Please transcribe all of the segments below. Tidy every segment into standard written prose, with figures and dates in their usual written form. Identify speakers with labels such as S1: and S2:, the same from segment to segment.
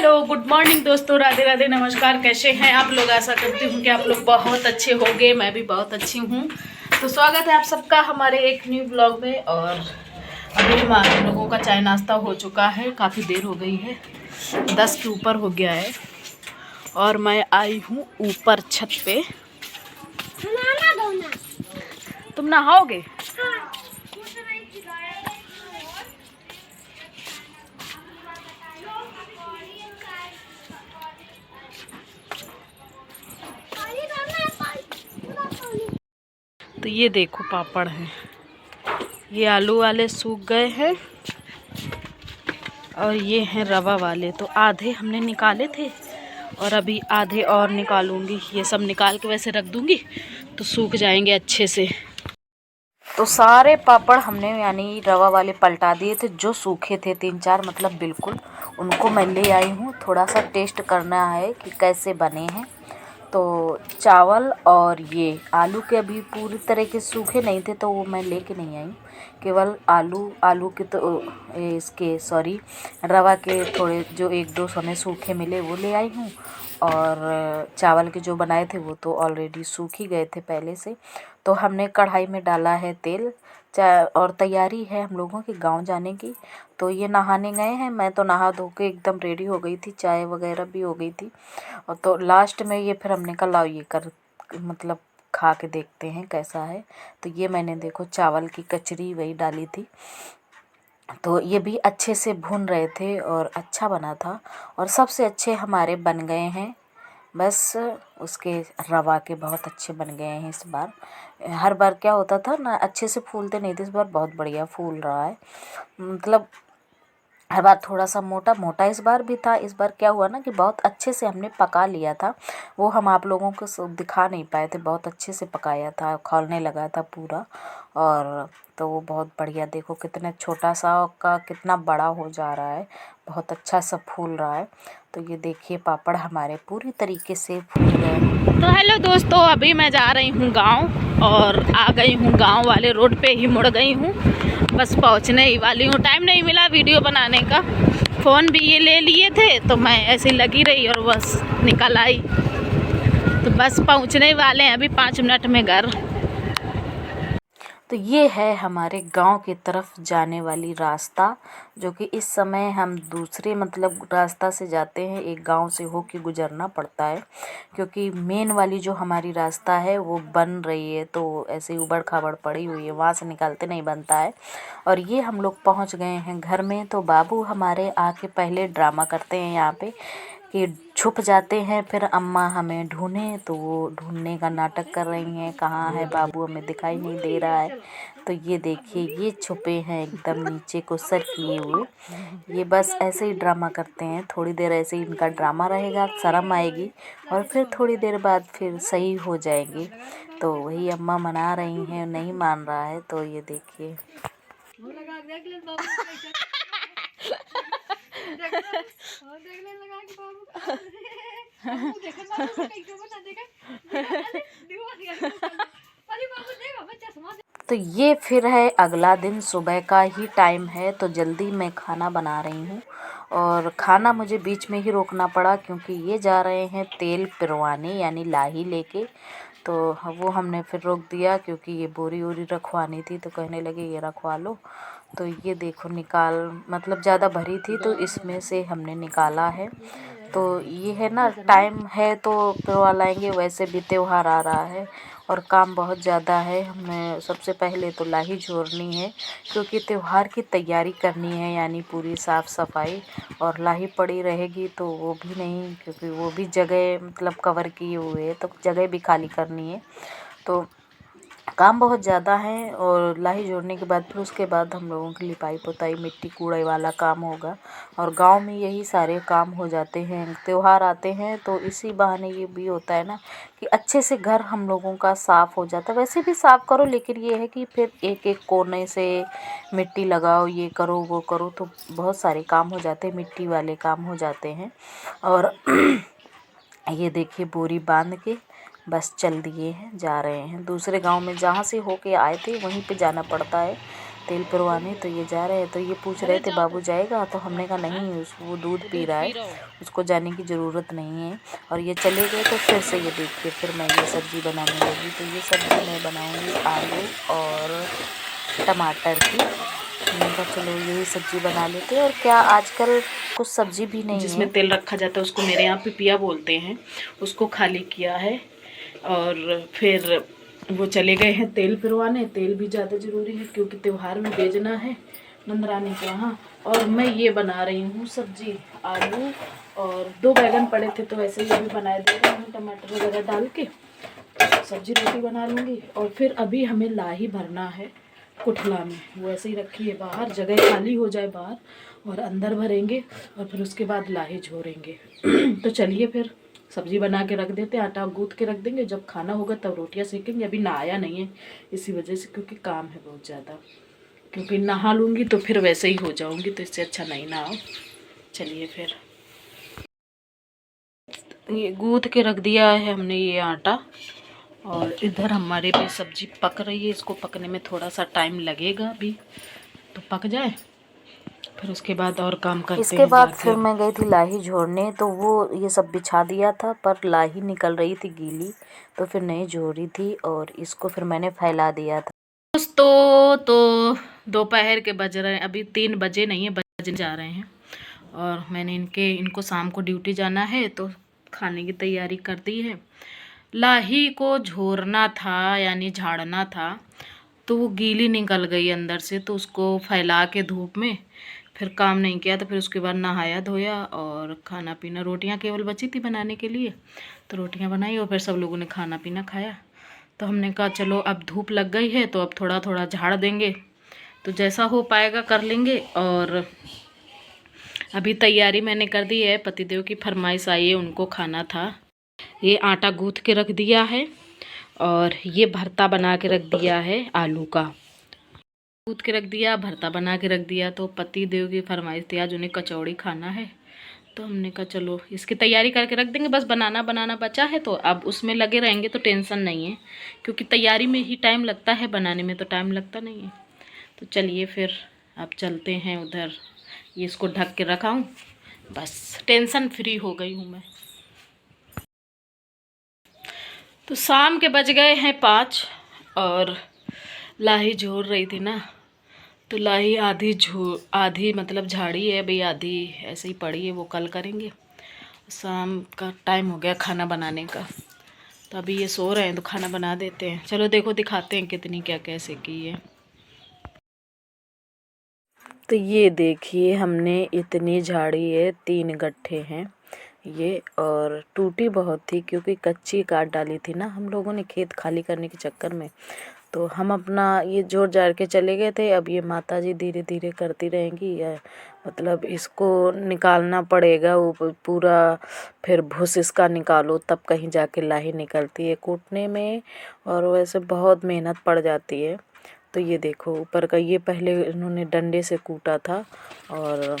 S1: Hello good morning दोस्तों, राधे राधे, नमस्कार। कैसे हैं आप लोग? आशा करती हूँ कि आप लोग बहुत अच्छे होंगे। मैं भी बहुत अच्छी हूँ। तो स्वागत है आप सबका हमारे एक न्यू ब्लॉग में। और अभी हमारे लोगों का चाय नाश्ता हो चुका है, काफ़ी देर हो गई है, 10 के ऊपर हो गया है। और मैं आई हूँ ऊपर छत पे। तुम नहाओगे? तो ये देखो पापड़ हैं, ये आलू वाले सूख गए हैं और ये हैं रवा वाले। तो आधे हमने निकाले थे और अभी आधे और निकालूंगी। ये सब निकाल के वैसे रख दूंगी तो सूख जाएंगे अच्छे से। तो सारे पापड़ हमने यानी रवा वाले पलटा दिए थे, जो सूखे थे 3-4 मतलब बिल्कुल, उनको मैं ले आई हूँ। थोड़ा सा टेस्ट करना है कि कैसे बने हैं। तो चावल और ये आलू के अभी पूरी तरह के सूखे नहीं थे तो वो मैं लेके नहीं आई। केवल आलू के तो इसके सॉरी रवा के थोड़े जो 1-2 समय सूखे मिले वो ले आई हूँ। और चावल के जो बनाए थे वो तो ऑलरेडी सूख ही गए थे पहले से। तो हमने कढ़ाई में डाला है तेल और तैयारी है हम लोगों की गांव जाने की। तो ये नहाने गए हैं, मैं तो नहा धो के एकदम रेडी हो गई थी, चाय वगैरह भी हो गई थी। और तो लास्ट में ये फिर हमने कहा लाओ ये कर मतलब खा के देखते हैं कैसा है। तो ये मैंने देखो चावल की कचरी वही डाली थी। तो ये भी अच्छे से भून रहे थे और अच्छा बना था। और सबसे अच्छे हमारे बन गए हैं, बस उसके रवा के बहुत अच्छे बन गए हैं इस बार। हर बार क्या होता था ना, अच्छे से फूलते नहीं थे, इस बार बहुत बढ़िया फूल रहा है। मतलब हर बार थोड़ा सा मोटा मोटा इस बार भी था। इस बार क्या हुआ ना कि बहुत अच्छे से हमने पका लिया था, वो हम आप लोगों को दिखा नहीं पाए थे। बहुत अच्छे से पकाया था, खौलने लगा था पूरा। और तो वो बहुत बढ़िया, देखो कितने छोटा सा का कितना बड़ा हो जा रहा है, बहुत अच्छा सा फूल रहा है। तो ये देखिए पापड़ हमारे पूरी तरीके से फूल गए। तो हेलो दोस्तों, अभी मैं जा रही हूँ गांव और आ गई हूँ गांव वाले रोड पे ही मुड़ गई हूँ। बस पहुँचने ही वाली हूँ, टाइम नहीं मिला वीडियो बनाने का। फ़ोन भी ये ले लिए थे तो मैं ऐसे लगी रही और बस निकल आई। तो बस पहुँचने वाले हैं अभी 5 मिनट में घर। तो ये है हमारे गांव की तरफ जाने वाली रास्ता, जो कि इस समय हम दूसरे मतलब रास्ता से जाते हैं, एक गांव से होके गुजरना पड़ता है। क्योंकि मेन वाली जो हमारी रास्ता है वो बन रही है, तो ऐसे ही उबड़ खाबड़ पड़ी हुई है, वहाँ से निकलते नहीं बनता है। और ये हम लोग पहुँच गए हैं घर में। तो बाबू हमारे आके पहले ड्रामा करते हैं यहाँ पे कि छुप जाते हैं, फिर अम्मा हमें ढूंढें। तो वो ढूंढने का नाटक कर रही हैं, कहाँ है बाबू, हमें दिखाई नहीं दे रहा है। तो ये देखिए ये छुपे हैं एकदम नीचे को सर किए हुए। ये बस ऐसे ही ड्रामा करते हैं, थोड़ी देर ऐसे ही इनका ड्रामा रहेगा, शर्म आएगी और फिर थोड़ी देर बाद फिर सही हो जाएंगे। तो वही अम्मा मना रही हैं, नहीं मान रहा है। तो ये देखिए तो ये फिर है अगला दिन, सुबह का ही टाइम है। तो जल्दी मैं खाना बना रही हूँ और खाना मुझे बीच में ही रोकना पड़ा क्योंकि ये जा रहे हैं तेल पिरवाने यानी लाही लेके। तो वो हमने फिर रोक दिया क्योंकि ये बोरी वोरी रखवानी थी, तो कहने लगे ये रखवा लो। तो ये देखो निकाल मतलब ज़्यादा भरी थी तो इसमें से हमने निकाला है। तो ये है ना, टाइम है तो पिरवा लाएंगे, वैसे भी त्यौहार आ रहा है और काम बहुत ज़्यादा है। हमें सबसे पहले तो लाही जोड़नी है क्योंकि त्यौहार की तैयारी करनी है, यानी पूरी साफ़ सफाई। और लाही पड़ी रहेगी तो वो भी नहीं, क्योंकि वो भी जगह मतलब कवर किए हुए है तो जगह भी खाली करनी है। तो काम बहुत ज़्यादा है। और लाही जोड़ने के बाद फिर उसके बाद हम लोगों की लिपाई पोताई मिट्टी कूड़े वाला काम होगा। और गांव में यही सारे काम हो जाते हैं, त्योहार आते हैं तो इसी बहाने ये भी होता है ना कि अच्छे से घर हम लोगों का साफ़ हो जाता है। वैसे भी साफ़ करो, लेकिन ये है कि फिर एक एक कोने से मिट्टी लगाओ, ये करो वो करो, तो बहुत सारे काम हो जाते हैं, मिट्टी वाले काम हो जाते हैं। और ये देखिए बोरी बांध के बस चल दिए हैं, जा रहे हैं दूसरे गांव में, जहाँ से होके आए थे वहीं पे जाना पड़ता है।
S2: तेल पिरवाने, तो ये जा रहे हैं। तो ये पूछ रहे थे बाबू जाएगा, तो हमने कहा नहीं, वो दूध पी रहा है, उसको जाने की ज़रूरत नहीं है। और ये चले गए। तो फिर से ये देखिए, फिर मैं ये सब्ज़ी बनाने लगी। तो ये सब्ज़ी मैं बनाऊँगी आलू और टमाटर की। मैंने कहा चलो यही सब्ज़ी बना लेते हैं। और क्या आजकल कुछ सब्ज़ी भी नहीं
S1: जिसमें
S2: है।
S1: तेल रखा जाता है उसको मेरे यहाँ पिपिया बोलते हैं, उसको खाली किया है। और फिर वो चले गए हैं तेल पिरवाने। तेल भी ज़्यादा ज़रूरी है क्योंकि त्यौहार में भेजना है नंदरानी के यहाँ। और मैं ये बना रही हूँ सब्ज़ी, आलू और 2 बैगन पड़े थे तो ऐसे ही अभी बनाए दे रही हूँ टमाटर वगैरह डाल के। सब्जी रोटी बना लूँगी। और फिर अभी हमें लाही भरना है कुठला में, वो ऐसे ही रखी है बाहर, जगह खाली हो जाए बाहर और अंदर भरेंगे और फिर उसके बाद लाही झोरेंगे। तो चलिए फिर सब्जी बना के रख देते हैं, आटा गूँथ के रख देंगे, जब खाना होगा तब रोटियां सेकेंगे। अभी नहाया नहीं है इसी वजह से, क्योंकि काम है बहुत ज़्यादा, क्योंकि नहा लूँगी तो फिर वैसे ही हो जाऊँगी, तो इससे अच्छा नहीं नहाओ। चलिए फिर ये गूँथ के रख दिया है हमने ये आटा। और इधर हमारे भी सब्जी पक रही है, इसको पकने में थोड़ा सा टाइम लगेगा अभी, तो पक जाए फिर उसके बाद और काम करते
S2: इसके
S1: हैं
S2: बाद
S1: जाके।
S2: फिर मैं गई थी लाही झोड़ने। तो वो ये सब बिछा दिया था, पर लाही निकल रही थी गीली, तो फिर नहीं झोड़ रही थी और इसको फिर मैंने फैला दिया था।
S1: दोस्तों तो दोपहर के बज रहे हैं, अभी 3 बजे नहीं है, बजने जा रहे हैं। और मैंने इनको शाम को ड्यूटी जाना है तो खाने की तैयारी कर दी है। लाही को झोरना था यानी झाड़ना था, तो वो गीली निकल गई अंदर से, तो उसको फैला के धूप में फिर काम नहीं किया। तो फिर उसके बाद नहाया धोया और खाना पीना, रोटियां केवल बची थी बनाने के लिए, तो रोटियां बनाई और फिर सब लोगों ने खाना पीना खाया। तो हमने कहा चलो अब धूप लग गई है तो अब थोड़ा थोड़ा झाड़ देंगे, तो जैसा हो पाएगा कर लेंगे। और अभी तैयारी मैंने कर दी है, पतिदेव की फरमाइश आई है, उनको खाना था। ये आटा गूँथ के रख दिया है और ये भरता बना के रख दिया है आलू का, गूँथ के रख दिया, भरता बना के रख दिया। तो पतिदेव की फरमाइश थी, आज उन्हें कचौड़ी खाना है, तो हमने कहा चलो इसकी तैयारी करके रख देंगे। बस बनाना बचा है तो अब उसमें लगे रहेंगे तो टेंशन नहीं है, क्योंकि तैयारी में ही टाइम लगता है, बनाने में तो टाइम लगता नहीं है। तो चलिए फिर अब चलते हैं उधर, ये इसको ढक के रखा हूँ, बस टेंशन फ्री हो गई हूँ मैं। तो शाम के बज गए हैं 5 और लाही झोर रही थी ना, तो लाही आधी मतलब झाड़ी है भाई, आधी ऐसे ही पड़ी है, वो कल करेंगे। शाम का टाइम हो गया खाना बनाने का, तो अभी ये सो रहे हैं तो खाना बना देते हैं। चलो देखो दिखाते हैं कितनी क्या कैसे की है। तो ये देखिए हमने इतनी झाड़ी है, 3 गट्ठे हैं ये, और टूटी बहुत थी क्योंकि कच्ची काट डाली थी ना हम लोगों ने खेत खाली करने के चक्कर में। तो हम अपना ये जोड़ जाड़ के चले गए थे। अब ये माता जी धीरे धीरे करती रहेंगी, मतलब इसको निकालना पड़ेगा वो पूरा, फिर भूस इसका निकालो तब कहीं जाके लाही निकलती है कूटने में, और वैसे बहुत मेहनत पड़ जाती है। तो ये देखो ऊपर का, ये पहले इन्होंने डंडे से कूटा था और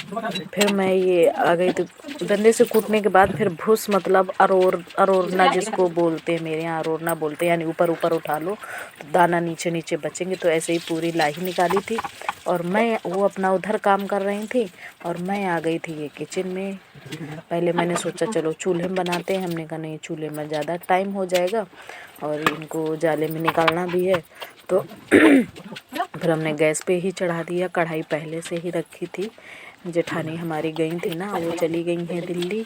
S1: फिर मैं ये आ गई। तो डंडे से कूटने के बाद फिर भूस मतलब अरोरना जिसको बोलते हैं, मेरे यहाँ अरोरना बोलते हैं, यानी ऊपर ऊपर उठा लो तो दाना नीचे नीचे बचेंगे। तो ऐसे ही पूरी लाही निकाली थी और मैं वो अपना उधर काम कर रही थी और मैं आ गई थी ये किचन में। पहले मैंने सोचा चलो चूल्हे में बनाते हैं, हमने कहा नहीं चूल्हे में ज़्यादा टाइम हो जाएगा और इनको जाले में निकालना भी है। तो फिर हमने गैस पे ही चढ़ा दिया, कढ़ाई पहले से ही रखी थी। जेठानी हमारी गई थी ना, वो चली गई हैं दिल्ली,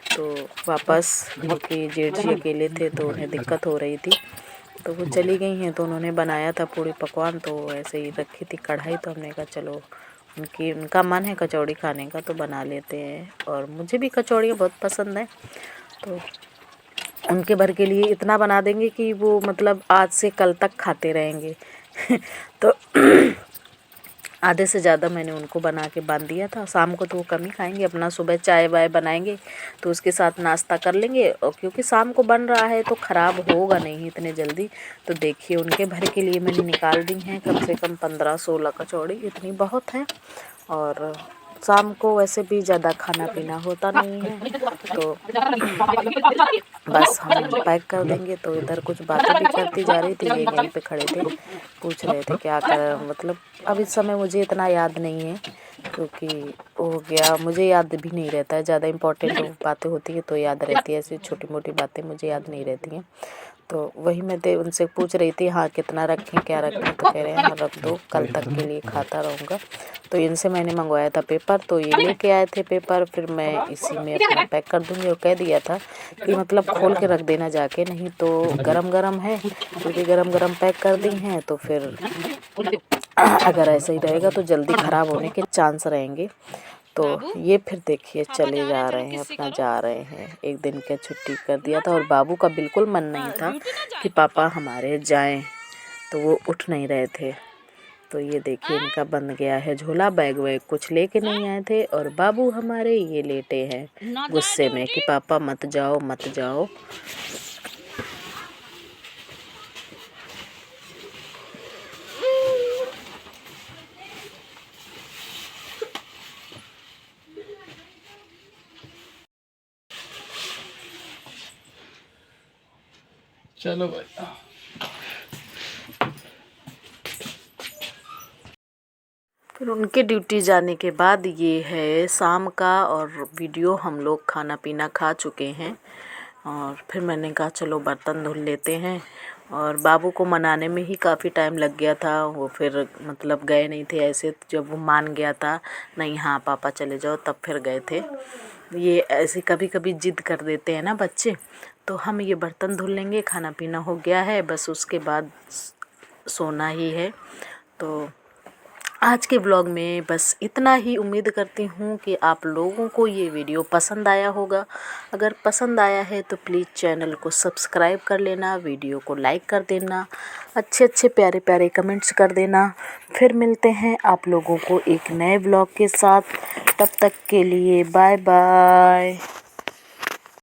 S1: तो वापस क्योंकि जेठ जी अकेले थे तो उन्हें दिक्कत हो रही थी, तो वो चली गई हैं। तो उन्होंने बनाया था पूरी पकवान, तो ऐसे ही रखी थी कढ़ाई। तो हमने कहा चलो उनका मन है कचौड़ी खाने का तो बना लेते हैं, और मुझे भी कचौड़ियाँ बहुत पसंद है। तो उनके भर के लिए इतना बना देंगे कि वो मतलब आज से कल तक खाते रहेंगे। तो आधे से ज़्यादा मैंने उनको बना के बांध दिया था। शाम को तो वो कम ही खाएंगे, अपना सुबह चाय वाय बनाएंगे तो उसके साथ नाश्ता कर लेंगे, और क्योंकि शाम को बन रहा है तो ख़राब होगा नहीं इतने जल्दी। तो देखिए उनके भर के लिए मैंने निकाल दी हैं कम से कम 15-16 कचौड़ी, इतनी बहुत है। और
S2: शाम को वैसे भी ज़्यादा खाना पीना होता नहीं है, तो बस हम पैक कर देंगे। तो इधर कुछ बातें भी करती जा रही थी, ये यहीं पे खड़े थे, पूछ रहे थे क्या कर, मतलब अब इस समय मुझे इतना याद नहीं है, क्योंकि हो गया, मुझे याद भी नहीं रहता है, ज़्यादा इम्पोर्टेंट बातें होती है तो याद रहती है, ऐसी छोटी मोटी बातें मुझे याद नहीं रहती हैं। तो वही मैं उनसे पूछ रही थी, हाँ कितना रखें क्या रखें, तो कह रहे हैं हाँ रख दो, कल तक के लिए खाता रहूँगा। तो इनसे मैंने मंगवाया था पेपर, तो ये लेके आए थे पेपर, फिर मैं इसी में अपना पैक कर दूँगी। और कह दिया था कि मतलब खोल के रख देना जाके, नहीं तो गरम गरम है, क्योंकि गरम गरम पैक कर दी हैं तो फिर अगर ऐसा ही रहेगा तो जल्दी ख़राब होने के चांस रहेंगे। तो ये फिर देखिए चले जा रहे हैं, अपना जा रहे हैं। एक दिन का छुट्टी कर दिया था और बाबू का बिल्कुल मन नहीं था कि पापा हमारे जाएं, तो वो उठ नहीं रहे थे। तो ये देखिए इनका बन गया है झोला, बैग वैग कुछ लेके नहीं आए थे, और बाबू हमारे ये लेटे हैं गुस्से में कि पापा मत जाओ मत जाओ।
S3: चलो भाई।
S2: फिर उनके ड्यूटी जाने के बाद ये है शाम का, और वीडियो हम लोग खाना पीना खा चुके हैं। और फिर मैंने कहा चलो बर्तन धुल लेते हैं, और बाबू को मनाने में ही काफ़ी टाइम लग गया था। वो फिर मतलब गए नहीं थे ऐसे, जब वो मान गया था नहीं हाँ पापा चले जाओ तब फिर गए थे। ये ऐसे कभी कभी जिद कर देते हैं ना बच्चे। तो हम ये बर्तन धुल लेंगे, खाना पीना हो गया है, बस उसके बाद सोना ही है। तो आज के ब्लॉग में बस इतना ही। उम्मीद करती हूँ कि आप लोगों को ये वीडियो पसंद आया होगा। अगर पसंद आया है तो प्लीज़ चैनल को सब्सक्राइब कर लेना, वीडियो को लाइक कर देना, अच्छे अच्छे प्यारे प्यारे कमेंट्स कर देना। फिर मिलते हैं आप लोगों को एक नए ब्लॉग के साथ, तब तक के लिए बाय बाय।